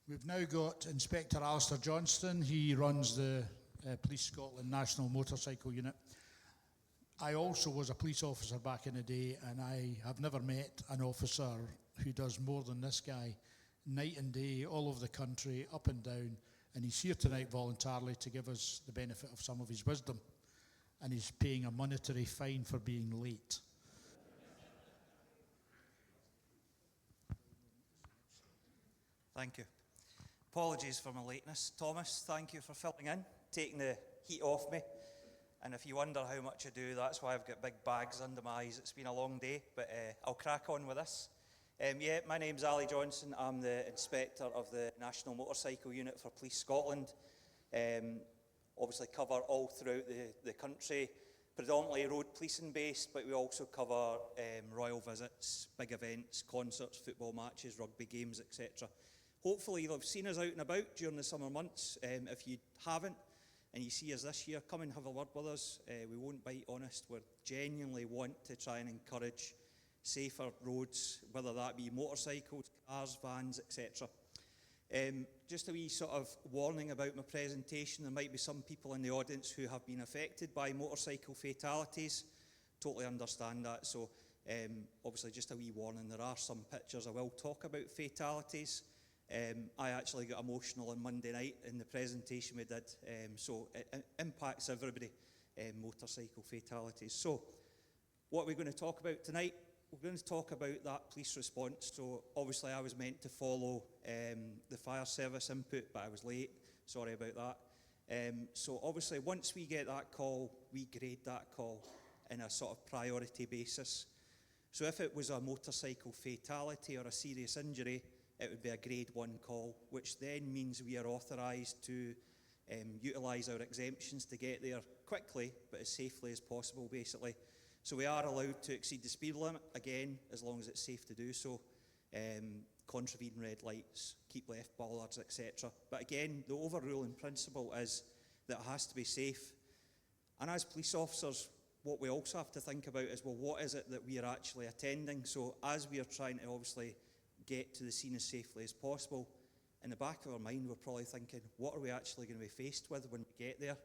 We've now got Inspector Alistair Johnston. He runs the Police Scotland National Motorcycle Unit. I also was a police officer back in the day, and I have never met an officer who does more than this guy, night and day, all over the country, up and down, and he's here tonight voluntarily to give us the benefit of some of his wisdom, and he's paying a monetary fine for being late. Thank you. Apologies for my lateness. Thomas, thank you for filling in, taking the heat off me. And if you wonder how much I do, that's why I've got big bags under my eyes. It's been a long day, but I'll crack on with this. My name's Ali Johnson. I'm the Inspector of the National Motorcycle Unit for Police Scotland. Obviously cover all throughout the country, predominantly road policing based, but we also cover royal visits, big events, concerts, football matches, rugby games, etc. Hopefully you'll have seen us out and about during the summer months. If you haven't, and you see us this year, come and have a word with us. We won't bite honest. We genuinely want to try and encourage safer roads, whether that be motorcycles, cars, vans, etc. Just a wee sort of warning about my presentation. There might be some people in the audience who have been affected by motorcycle fatalities. Totally understand that. So obviously just a wee warning. There are some pictures. I will talk about fatalities. I actually got emotional on Monday night in the presentation we did, so it impacts everybody, motorcycle fatalities. So what are we going to talk about tonight? We're going to talk about that police response. So obviously I was meant to follow the fire service input, but I was late, sorry about that. So obviously once we get that call, we grade that call in a sort of priority basis. So if it was a motorcycle fatality or a serious injury, it would be a grade 1 call, which then means we are authorised to utilise our exemptions to get there quickly, but as safely as possible, basically. So we are allowed to exceed the speed limit, again, as long as it's safe to do so, contravene red lights, keep left bollards, etc. But again, the overruling principle is that it has to be safe. And as police officers, what we also have to think about is, well, what is it that we are actually attending? So as we are trying to obviously get to the scene as safely as possible, in the back of our mind we're probably thinking, what are we actually going to be faced with when we get there?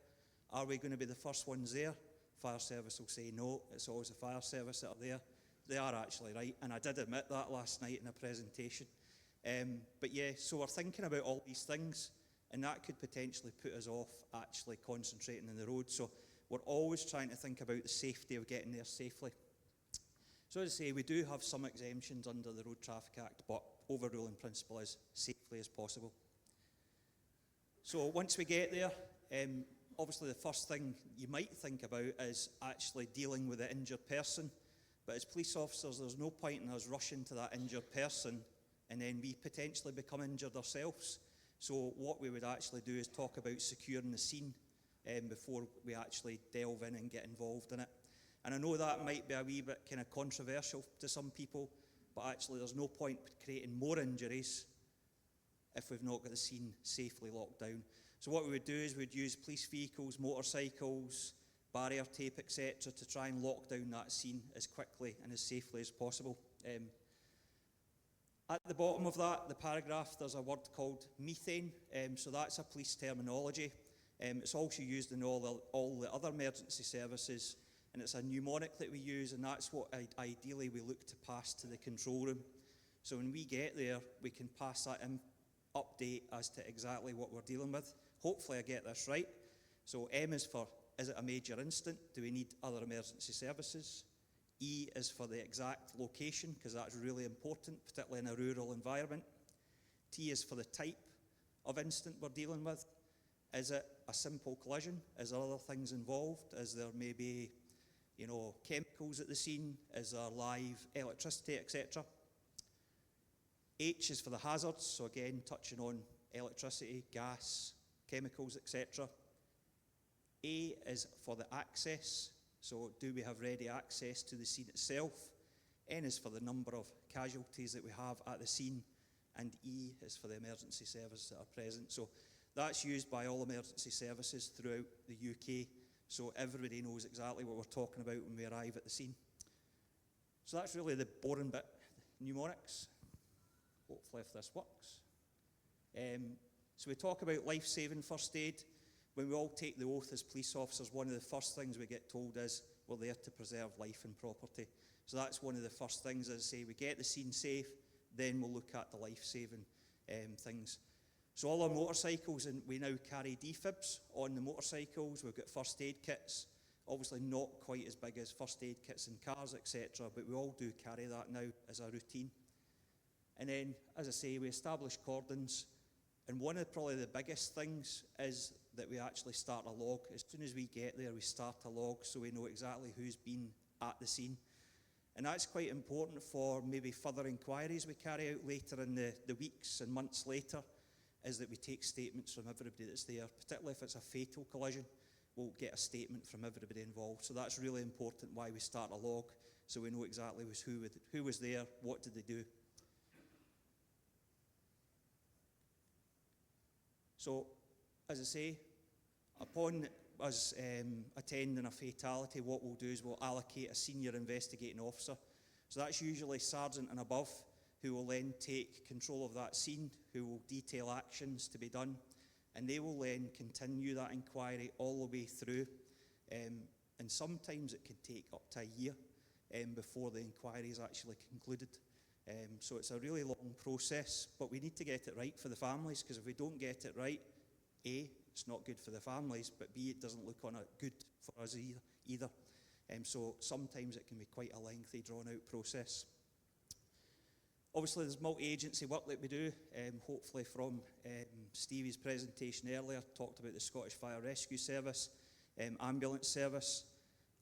Are we going to be the first ones there? Fire service will say no, it's always the fire service that are there. They are actually right, and I did admit that last night in a presentation. But yeah, so we're thinking about all these things, and that could potentially put us off actually concentrating on the road. So we're always trying to think about the safety of getting there safely. So as I say, we do have some exemptions under the Road Traffic Act, but overruling principle is safely as possible. So once we get there, obviously the first thing you might think about is actually dealing with the injured person. But as police officers, there's no point in us rushing to that injured person and then we potentially become injured ourselves. So what we would actually do is talk about securing the scene before we actually delve in and get involved in it. And I know that might be a wee bit kind of controversial to some people, but actually there's no point creating more injuries if we've not got the scene safely locked down. So what we would do is we'd use police vehicles, motorcycles, barrier tape, etc. to try and lock down that scene as quickly and as safely as possible. At the bottom of that, the paragraph, there's a word called methane, so that's a police terminology. It's also used in all the other emergency services, and it's a mnemonic that we use, and that's what ideally we look to pass to the control room. So when we get there, we can pass that update as to exactly what we're dealing with. Hopefully I get this right. So M is for, is it a major incident? Do we need other emergency services? E is for the exact location, because that's really important, particularly in a rural environment. T is for the type of incident we're dealing with. Is it a simple collision? Is there other things involved? Is there maybe, chemicals at the scene? Is there live electricity, etc.? H is for the hazards, so again, touching on electricity, gas, chemicals, etc. A is for the access, so do we have ready access to the scene itself? N is for the number of casualties that we have at the scene, and E is for the emergency services that are present. So that's used by all emergency services throughout the UK, so everybody knows exactly what we're talking about when we arrive at the scene. So that's really the boring bit, mnemonics. Hopefully if this works. So we talk about life-saving first aid. When we all take the oath as police officers, one of the first things we get told is we're there to preserve life and property. So that's one of the first things, as I say, we get the scene safe, then we'll look at the life-saving things. So all our motorcycles, and we now carry defibs on the motorcycles. We've got first aid kits, obviously not quite as big as first aid kits in cars, etc., but we all do carry that now as a routine. And then, as I say, we establish cordons, and one of probably the biggest things is that we actually start a log. As soon as we get there, we start a log so we know exactly who's been at the scene. And that's quite important for maybe further inquiries we carry out later in the weeks and months later, is that we take statements from everybody that's there, particularly if it's a fatal collision. We'll get a statement from everybody involved. So that's really important, why we start a log, so we know exactly who was there, what did they do. So, as I say, upon us attending a fatality, what we'll do is we'll allocate a senior investigating officer. So that's usually sergeant and above, who will then take control of that scene, who will detail actions to be done, and they will then continue that inquiry all the way through. And sometimes it can take up to a year before the inquiry is actually concluded. So it's a really long process, but we need to get it right for the families, because if we don't get it right, A, it's not good for the families, but B, it doesn't look on it good for us either. So sometimes it can be quite a lengthy, drawn-out process. Obviously, there's multi-agency work that we do. Hopefully from Stevie's presentation earlier, talked about the Scottish Fire Rescue Service, ambulance service.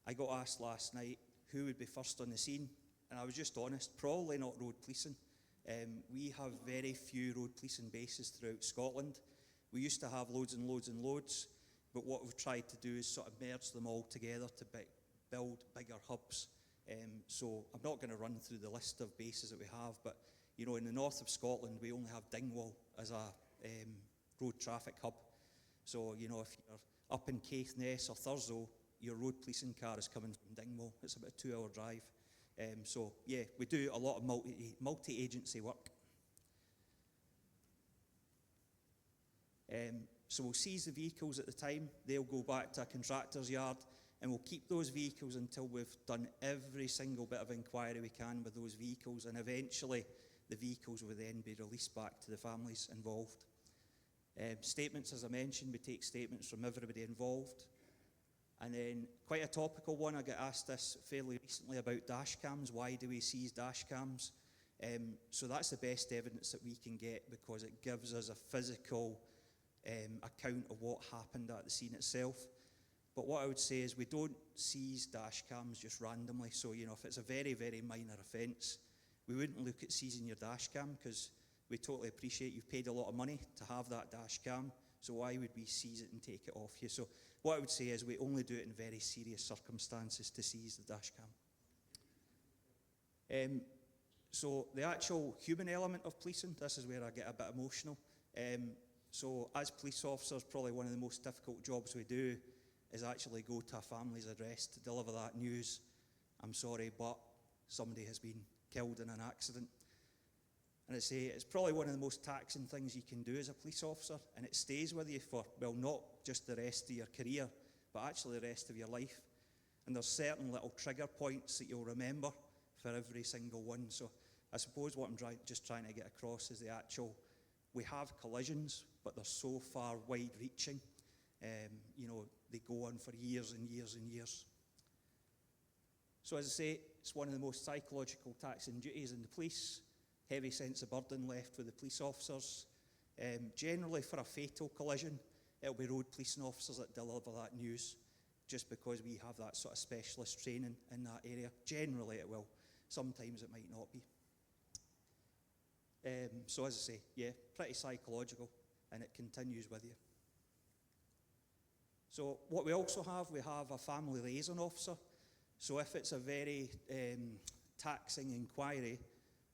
I got asked last night who would be first on the scene, and I was just honest, probably not road policing. We have very few road policing bases throughout Scotland. We used to have loads and loads and loads, but what we've tried to do is sort of merge them all together to build bigger hubs. So I'm not going to run through the list of bases that we have, but you know, in the north of Scotland, we only have Dingwall as a road traffic hub. So you know, if you're up in Caithness or Thurso, your road policing car is coming from Dingwall. It's about a 2-hour drive. So yeah, we do a lot of multi-agency work. So we'll seize the vehicles at the time. They'll go back to a contractor's yard, and we'll keep those vehicles until we've done every single bit of inquiry we can with those vehicles, and eventually the vehicles will then be released back to the families involved. Statements, as I mentioned, we take statements from everybody involved. And then quite a topical one, I get asked this fairly recently about dash cams. Why do we seize dash cams? So that's the best evidence that we can get, because it gives us a physical account of what happened at the scene itself. But what I would say is we don't seize dash cams just randomly. So, you know, if it's a very, very minor offence, we wouldn't look at seizing your dash cam, because we totally appreciate you've paid a lot of money to have that dash cam. So why would we seize it and take it off you? So what I would say is we only do it in very serious circumstances to seize the dash cam. So the actual human element of policing, this is where I get a bit emotional. So as police officers, probably one of the most difficult jobs we do is actually go to a family's address to deliver that news. I'm sorry, but somebody has been killed in an accident. And I say it's probably one of the most taxing things you can do as a police officer, and it stays with you for, well, not just the rest of your career, but actually the rest of your life. And there's certain little trigger points that you'll remember for every single one. So I suppose what I'm just trying to get across is the actual, we have collisions, but they're so far wide-reaching. You know, they go on for years and years and years. So as I say, it's one of the most psychological taxing duties in the police. Heavy sense of burden left with the police officers. Generally for a fatal collision, it'll be road policing officers that deliver that news, just because we have that sort of specialist training in that area. Generally it will. Sometimes it might not be. So as I say, yeah, pretty psychological, and it continues with you. So what we also have, we have a family liaison officer. So if it's a very taxing inquiry,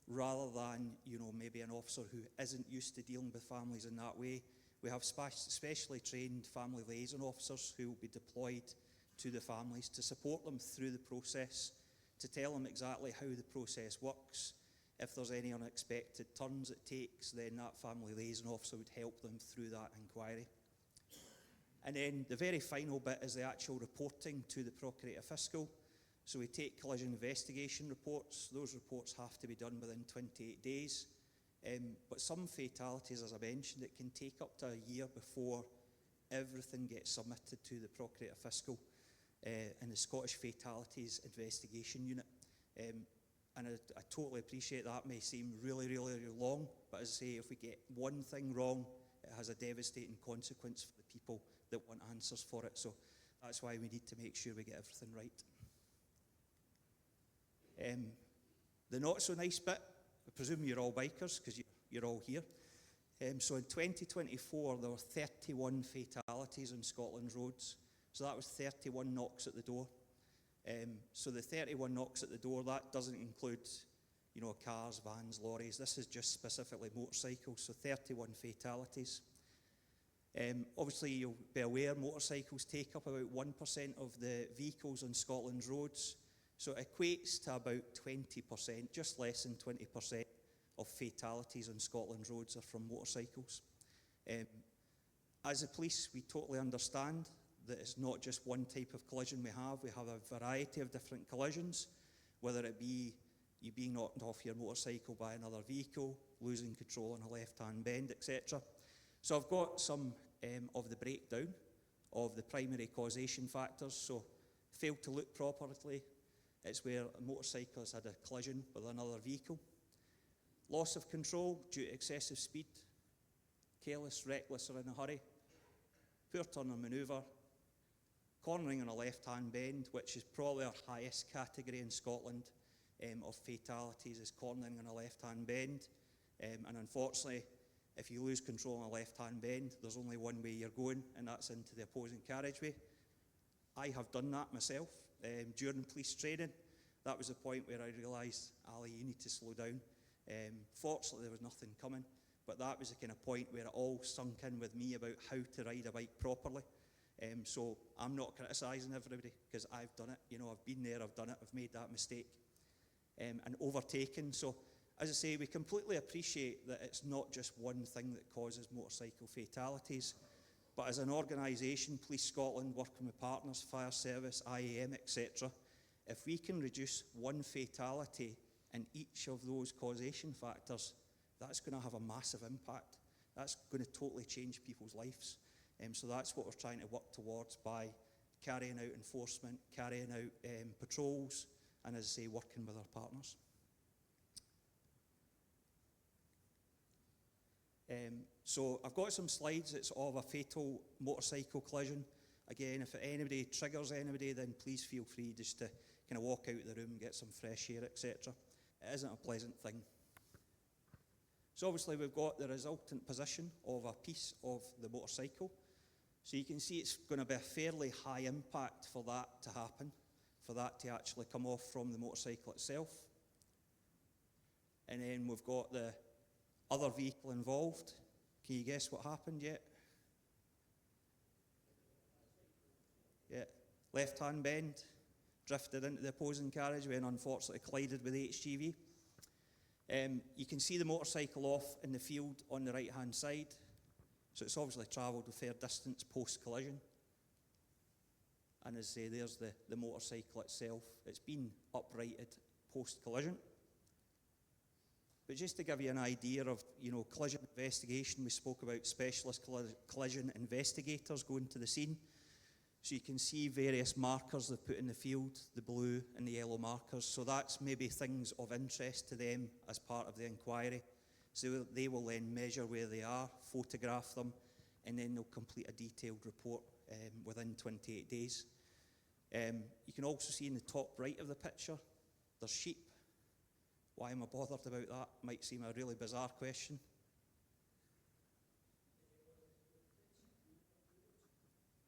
rather than, you know, maybe an officer who isn't used to dealing with families in that way, we have specially trained family liaison officers who will be deployed to the families to support them through the process, to tell them exactly how the process works, If there's any unexpected turns it takes, then that family liaison officer would help them through that inquiry. And then the very final bit is the actual reporting to the Procurator Fiscal. So we take collision investigation reports. Those reports have to be done within 28 days. But some fatalities, as I mentioned, it can take up to a year before everything gets submitted to the Procurator Fiscal and the Scottish Fatalities Investigation Unit. And I totally appreciate that may seem really, really, really long, but as I say, if we get one thing wrong, it has a devastating consequence for the people that want answers for it. So that's why we need to make sure we get everything right. The not so nice bit, I presume you're all bikers because you're all here. So in 2024, there were 31 fatalities on Scotland's roads. So that was 31 knocks at the door. So the 31 knocks at the door, that doesn't include, cars, vans, lorries. This is just specifically motorcycles, so 31 fatalities. Obviously, you'll be aware motorcycles take up about 1% of the vehicles on Scotland's roads. So it equates to about 20%, just less than 20% of fatalities on Scotland's roads are from motorcycles. As a police, we totally understand that it's not just one type of collision we have. We have a variety of different collisions, whether it be you being knocked off your motorcycle by another vehicle, losing control on a left-hand bend, etc. So I've got some of the breakdown of the primary causation factors. So failed to look properly, it's where a motorcycle has had a collision with another vehicle. Loss of control due to excessive speed, careless, reckless or in a hurry, poor turn or manoeuvre, cornering on a left-hand bend, which is probably our highest category in Scotland of fatalities, is cornering on a left-hand bend. And unfortunately, if you lose control on a left-hand bend, there's only one way you're going, and that's into the opposing carriageway. I have done that myself during police training. That was the point where I realised, Ali, you need to slow down. Fortunately, there was nothing coming, but that was the kind of point where it all sunk in with me about how to ride a bike properly. So I'm not criticising everybody, because I've done it. I've been there, I've done it, I've made that mistake. And overtaken. So, as I say, we completely appreciate that it's not just one thing that causes motorcycle fatalities, but as an organisation, Police Scotland, working with partners, fire service, IAM, etc., if we can reduce one fatality in each of those causation factors, that's going to have a massive impact. That's going to totally change people's lives. So that's what we're trying to work towards by carrying out enforcement, carrying out patrols, and as I say, working with our partners. So I've got some slides. It's of a fatal motorcycle collision. Again, if anybody triggers anybody, then please feel free just to kind of walk out of the room, get some fresh air, etc. It isn't a pleasant thing. So obviously we've got the resultant position of a piece of the motorcycle. So you can see it's going to be a fairly high impact for that to happen, for that to actually come off from the motorcycle itself. And then we've got the other vehicle involved. Can you guess what happened yet? Yeah, left-hand bend, drifted into the opposing carriageway and unfortunately collided with the HGV. You can see the motorcycle off in the field on the right-hand side. So it's obviously travelled a fair distance post-collision. And as I say, there's the motorcycle itself. It's been uprighted post-collision. But just to give you an idea of, collision investigation, we spoke about specialist collision investigators going to the scene. So you can see various markers they've put in the field, the blue and the yellow markers. So that's maybe things of interest to them as part of the inquiry. So they will then measure where they are, photograph them, and then they'll complete a detailed report within 28 days. You can also see in the top right of the picture, there's sheep. Why am I bothered about that? Might seem a really bizarre question.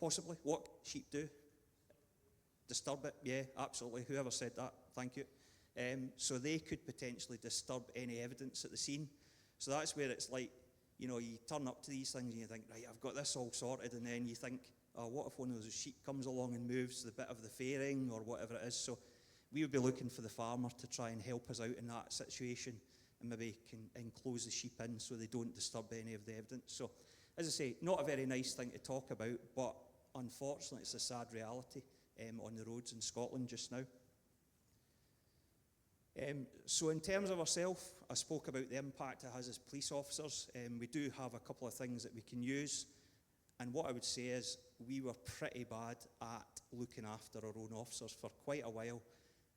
Possibly. What sheep do? Disturb it? Yeah, absolutely. Whoever said that, thank you. So they could potentially disturb any evidence at the scene. So that's where it's like, you turn up to these things and you think, right, I've got this all sorted, and then you think, oh, what if one of those sheep comes along and moves the bit of the fairing or whatever it is? So we would be looking for the farmer to try and help us out in that situation and maybe can enclose the sheep in so they don't disturb any of the evidence. So, as I say, not a very nice thing to talk about, but unfortunately it's a sad reality on the roads in Scotland just now. So in terms of ourselves, I spoke about the impact it has as police officers. We do have a couple of things that we can use. And what I would say is we were pretty bad at looking after our own officers for quite a while.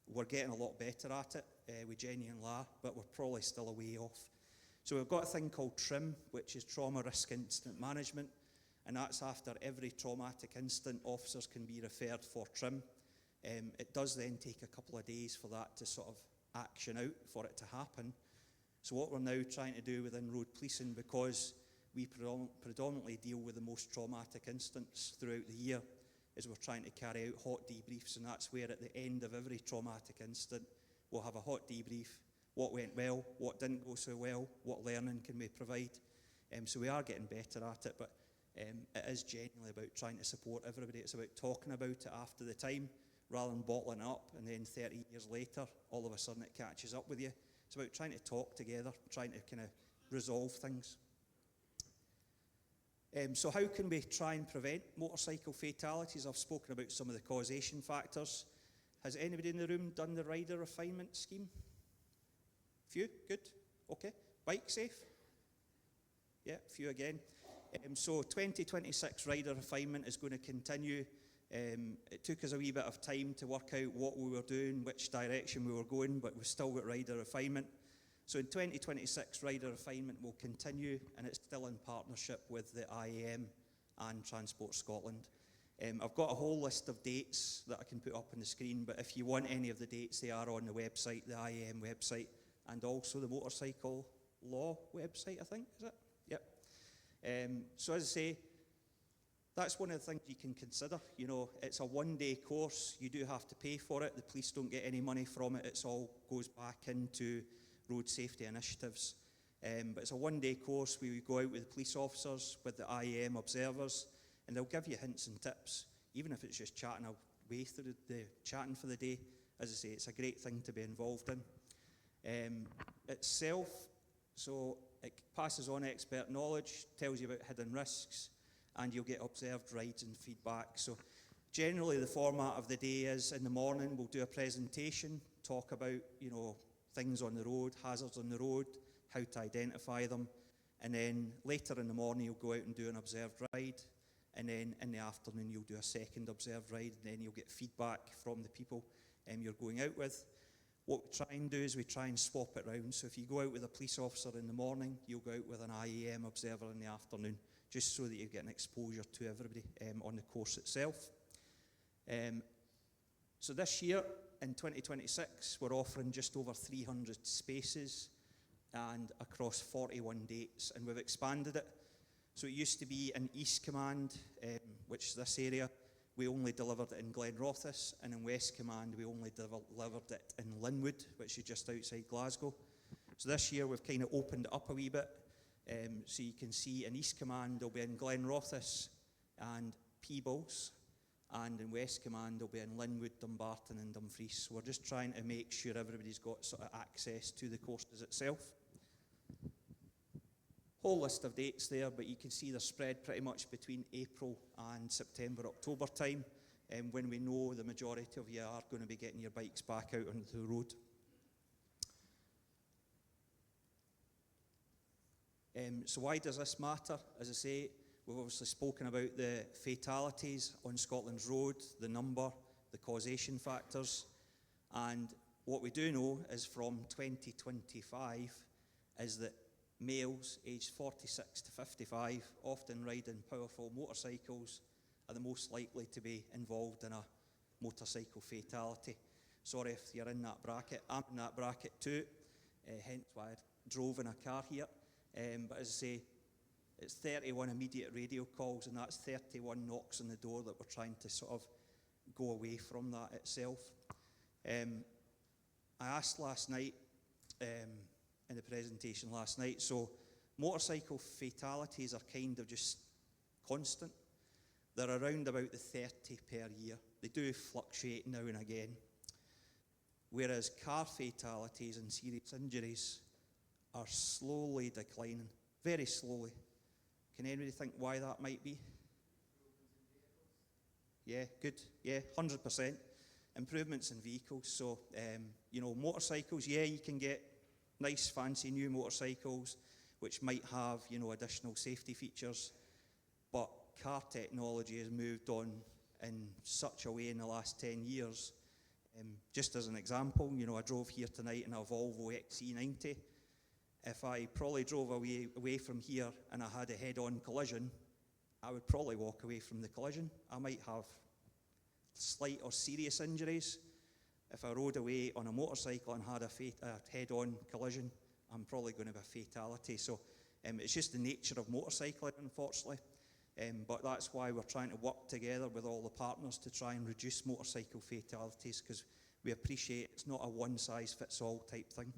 We're getting a lot better at it with Jenny and La, but we're probably still a way off. So we've got a thing called TRIM, which is Trauma Risk Incident Management, and that's after every traumatic incident, officers can be referred for TRIM. It does then take a couple of days for that to sort of action out, for it to happen. So what we're now trying to do within road policing, because we predominantly deal with the most traumatic incidents throughout the year, is we're trying to carry out hot debriefs, and that's where at the end of every traumatic incident we'll have a hot debrief. What went well, what didn't go so well, what learning can we provide. So we are getting better at it, but it is genuinely about trying to support everybody. It's about talking about it after the time, rather than bottling it up and then 30 years later, all of a sudden it catches up with you. It's about trying to talk together, trying to kind of resolve things. So how can we try and prevent motorcycle fatalities? I've spoken about some of the causation factors. Has anybody in the room done the rider refinement scheme? Few? Good. Okay. Bike safe? Yeah, few again. So 2026 rider refinement is going to continue. It took us a wee bit of time to work out what we were doing, which direction we were going, but we've still got rider refinement. So in 2026, rider refinement will continue, and it's still in partnership with the IAM and Transport Scotland. I've got a whole list of dates that I can put up on the screen, but if you want any of the dates, they are on the website, the IAM website, and also the motorcycle law website, I think, is it? Yep. So as I say, that's one of the things you can consider. You know, it's a one-day course. You do have to pay for it. The police don't get any money from it. It all goes back into road safety initiatives. But it's a one-day course where we go out with the police officers, with the IAM observers, and they'll give you hints and tips, even if it's just chatting away through the chatting for the day. As I say, it's a great thing to be involved in. Itself, so it passes on expert knowledge, tells you about hidden risks, and you'll get observed rides and feedback. So generally the format of the day is in the morning we'll do a presentation, talk about, you know, things on the road, hazards on the road, how to identify them, and then later in the morning you'll go out and do an observed ride, and then in the afternoon you'll do a second observed ride, and then you'll get feedback from the people you're going out with. What we try and do is we try and swap it round. So if you go out with a police officer in the morning, you'll go out with an IAM observer in the afternoon, just so that you get an exposure to everybody on the course itself. So this year, in 2026, we're offering just over 300 spaces and across 41 dates, and we've expanded it. So it used to be in East Command, which is this area. We only delivered it in Glenrothes, and in West Command we only delivered it in Linwood, which is just outside Glasgow. So this year we've kind of opened it up a wee bit. So you can see in East Command they'll be in Glenrothes and Peebles, and in West Command they'll be in Linwood, Dumbarton and Dumfries. So we're just trying to make sure everybody's got sort of access to the courses itself. Whole list of dates there, but you can see they're spread pretty much between April and September, October time, when we know the majority of you are going to be getting your bikes back out onto the road. So why does this matter? As I say, we've obviously spoken about the fatalities on Scotland's road, the number, the causation factors, and what we do know is from 2025 is that males aged 46 to 55, often riding powerful motorcycles, are the most likely to be involved in a motorcycle fatality. Sorry if you're in that bracket. I'm in that bracket too, hence why I drove in a car here. But as I say, it's 31 immediate radio calls, and that's 31 knocks on the door that we're trying to sort of go away from that itself. I asked last night, in the presentation last night, so motorcycle fatalities are kind of just constant. They're around about the 30 per year. They do fluctuate now and again. Whereas car fatalities and serious injuries are slowly declining, very slowly. Can anybody think why that might be? Yeah, good. Yeah, 100%. Improvements in vehicles. So, motorcycles, yeah, you can get nice, fancy new motorcycles which might have, additional safety features. But car technology has moved on in such a way in the last 10 years. Just as an example, I drove here tonight in a Volvo XC90. If I probably drove away from here and I had a head-on collision, I would probably walk away from the collision. I might have slight or serious injuries. If I rode away on a motorcycle and had a head-on collision, I'm probably going to have a fatality. So it's just the nature of motorcycling, unfortunately. But that's why we're trying to work together with all the partners to try and reduce motorcycle fatalities, because we appreciate it's not a one-size-fits-all type thing.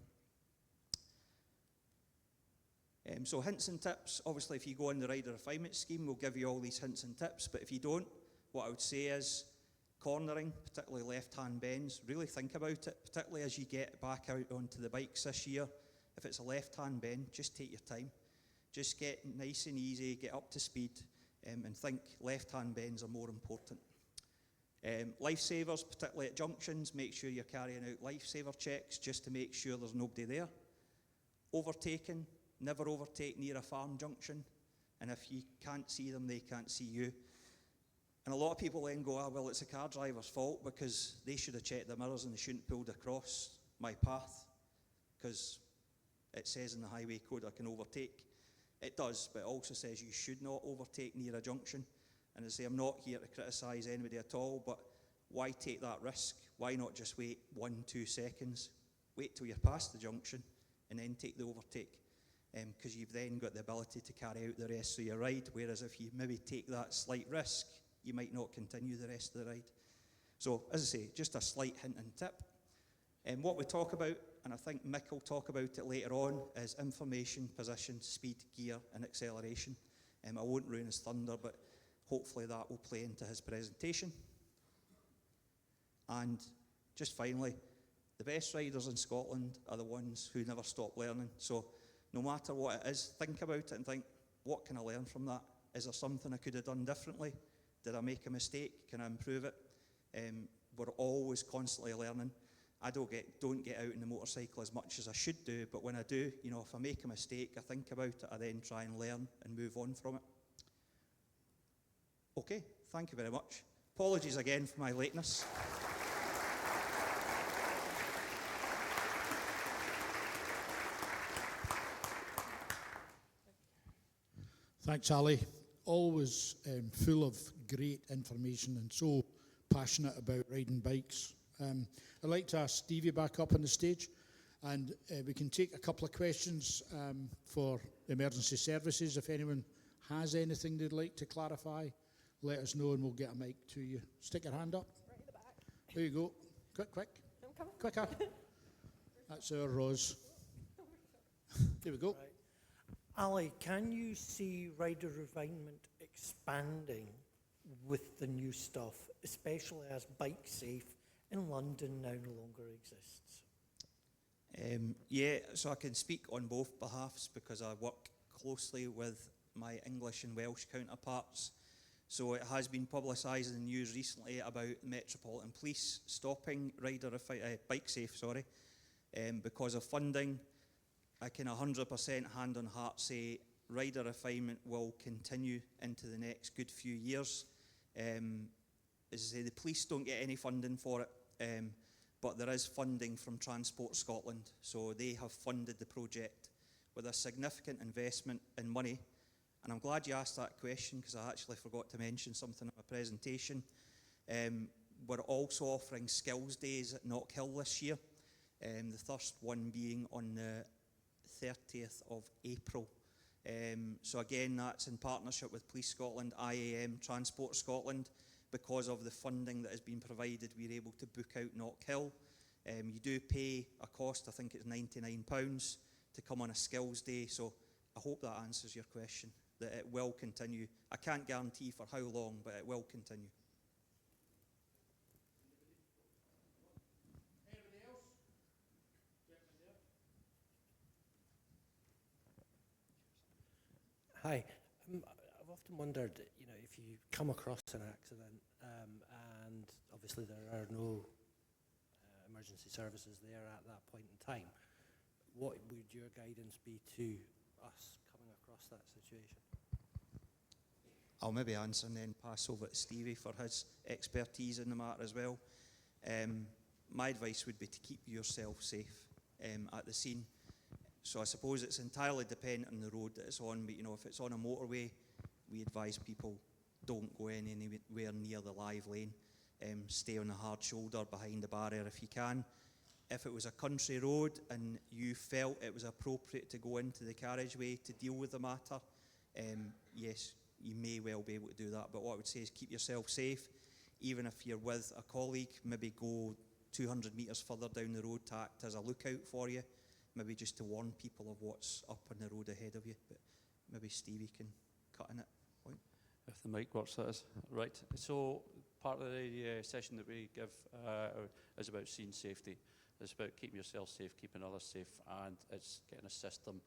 So hints and tips, obviously if you go on the rider refinement scheme, we'll give you all these hints and tips, but if you don't, what I would say is cornering, particularly left-hand bends, really think about it, particularly as you get back out onto the bikes this year. If it's a left-hand bend, just take your time. Just get nice and easy, get up to speed, and think left-hand bends are more important. Lifesavers, particularly at junctions, make sure you're carrying out lifesaver checks just to make sure there's nobody there. Overtaking, never overtake near a farm junction, and if you can't see them, they can't see you. And a lot of people then go, well, it's a car driver's fault because they should have checked the mirrors and they shouldn't have pulled across my path because it says in the highway code I can overtake. It does, but it also says you should not overtake near a junction. And I say, I'm not here to criticise anybody at all, but why take that risk? Why not just wait 1-2 seconds? Wait till you're past the junction and then take the overtake. Because you've then got the ability to carry out the rest of your ride, whereas if you maybe take that slight risk, you might not continue the rest of the ride. So, as I say, just a slight hint and tip. And what we talk about, and I think Mick will talk about it later on, is information, position, speed, gear, and acceleration. I won't ruin his thunder, but hopefully that will play into his presentation. And just finally, the best riders in Scotland are the ones who never stop learning. So no matter what it is, think about it and think, what can I learn from that? Is there something I could have done differently? Did I make a mistake? Can I improve it? We're always constantly learning. I don't get out in the motorcycle as much as I should do, but when I do, if I make a mistake, I think about it, I then try and learn and move on from it. Okay, thank you very much. Apologies again for my lateness. Thanks, Ali. Always full of great information and so passionate about riding bikes. I'd like to ask Stevie back up on the stage, and we can take a couple of questions for emergency services. If anyone has anything they'd like to clarify, let us know and we'll get a mic to you. Stick your hand up. Right at the back. There you go. Quick. I'm coming. Quicker. That's our Ros. There we go. Right. Ali, can you see rider refinement expanding with the new stuff, especially as Bike Safe in London now no longer exists? Yeah, so I can speak on both behalves because I work closely with my English and Welsh counterparts. So it has been publicised in the news recently about Metropolitan Police stopping Bike Safe, because of funding. I can 100% hand on heart say rider refinement will continue into the next good few years. As I say, the police don't get any funding for it, but there is funding from Transport Scotland. So they have funded the project with a significant investment in money. And I'm glad you asked that question because I actually forgot to mention something in my presentation. We're also offering skills days at Knockhill this year, the first one being on the 30th of April. So again, that's in partnership with Police Scotland, IAM, Transport Scotland. Because of the funding that has been provided, we're able to book out Knockhill. You do pay a cost, I think it's £99 to come on a skills day. So I hope that answers your question, that it will continue. I can't guarantee for how long, but it will continue. Anybody else? Gentleman Hi. I've often wondered, if you come across an accident and obviously there are no emergency services there at that point in time, what would your guidance be to us coming across that situation? I'll maybe answer and then pass over to Stevie for his expertise in the matter as well. My advice would be to keep yourself safe at the scene. So I suppose it's entirely dependent on the road that it's on, but if it's on a motorway, we advise people don't go anywhere near the live lane. Stay on the hard shoulder behind the barrier if you can. If it was a country road and you felt it was appropriate to go into the carriageway to deal with the matter, yes, you may well be able to do that. But what I would say is keep yourself safe. Even if you're with a colleague, maybe go 200 metres further down the road to act as a lookout for you, maybe just to warn people of what's up on the road ahead of you. But maybe Stevie can cut in it. If the mic works, that is. Right. So part of the session that we give is about scene safety. It's about keeping yourself safe, keeping others safe, and it's getting a system.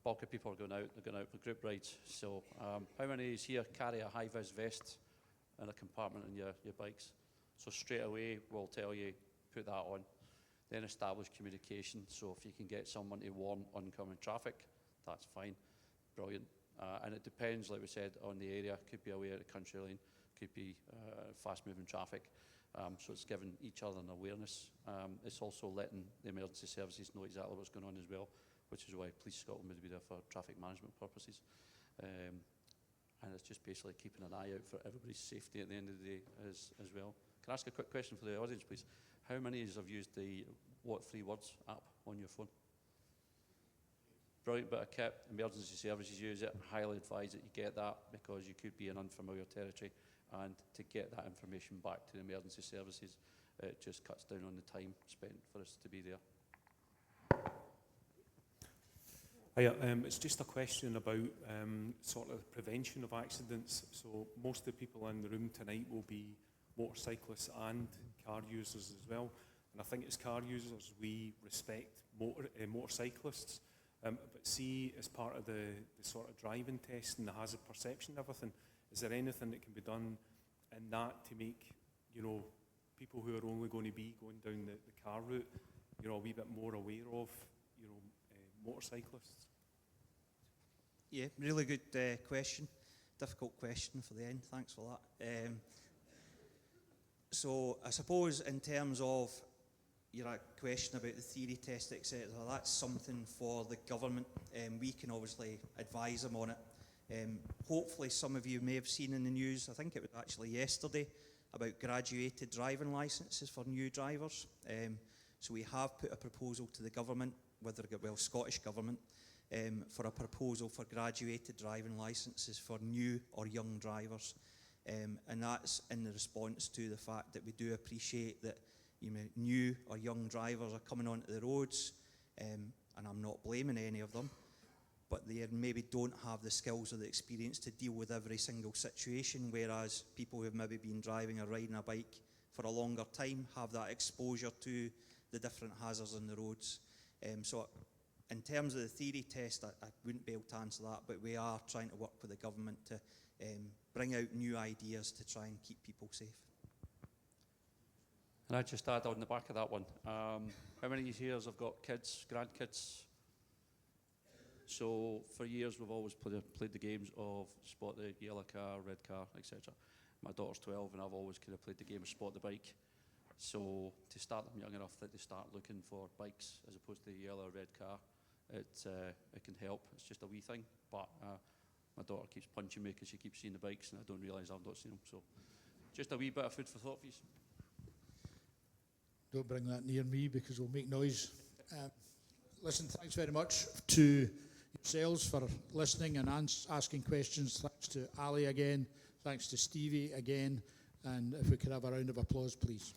Bulk of people are going out, they're going out for group rides. So how many is here carry a high-vis vest in a compartment in your bikes? So straight away we'll tell you, put that on. Then establish communication. So if you can get someone to warn oncoming traffic, that's fine. Brilliant. And it depends, like we said, on the area. Could be away at a country lane, could be fast-moving traffic. So it's giving each other an awareness. It's also letting the emergency services know exactly what's going on as well, which is why Police Scotland would be there for traffic management purposes. And it's just basically keeping an eye out for everybody's safety at the end of the day as well. Can I ask a quick question for the audience, please? How many of you have used the What 3 Words app on your phone? Brilliant bit of kit. Emergency services use it. Highly advise that you get that, because you could be in unfamiliar territory, and to get that information back to the emergency services, it just cuts down on the time spent for us to be there. Hiya, it's just a question about sort of prevention of accidents. So most of the people in the room tonight will be motorcyclists and car users as well. And I think as car users we respect motorcyclists. But see, as part of the sort of driving test and the hazard perception and everything, is there anything that can be done in that to make, people who are only going to be going down the car route, a wee bit more aware of, motorcyclists? Yeah, really good question. Difficult question for the end. Thanks for that. So I suppose in terms of your question about the theory test, etc., that's something for the government. We can obviously advise them on it. Hopefully some of you may have seen in the news, I think it was actually yesterday, about graduated driving licences for new drivers. So we have put a proposal to the government, Scottish Government, for a proposal for graduated driving licences for new or young drivers. And that's in the response to the fact that we do appreciate that new or young drivers are coming onto the roads, and I'm not blaming any of them, but they maybe don't have the skills or the experience to deal with every single situation, whereas people who have maybe been driving or riding a bike for a longer time have that exposure to the different hazards on the roads. So in terms of the theory test, I wouldn't be able to answer that, but we are trying to work with the government to bring out new ideas to try and keep people safe. And I just add on the back of that one, how many of you here have got kids, grandkids? So for years we've always played the games of spot the yellow car, red car, etc. My daughter's 12 and I've always kind of played the game of spot the bike. So to start them young enough that they start looking for bikes as opposed to the yellow or red car, it can help. It's just a wee thing, but my daughter keeps punching me because she keeps seeing the bikes and I don't realise I've not seen them. So just a wee bit of food for thought for you. Don't bring that near me because we'll make noise. Listen, thanks very much to yourselves for listening and asking questions. Thanks to Ali again. Thanks to Stevie again. And if we could have a round of applause, please.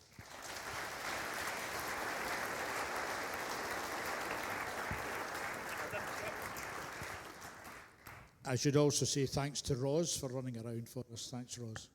I should also say thanks to Roz for running around for us. Thanks, Roz.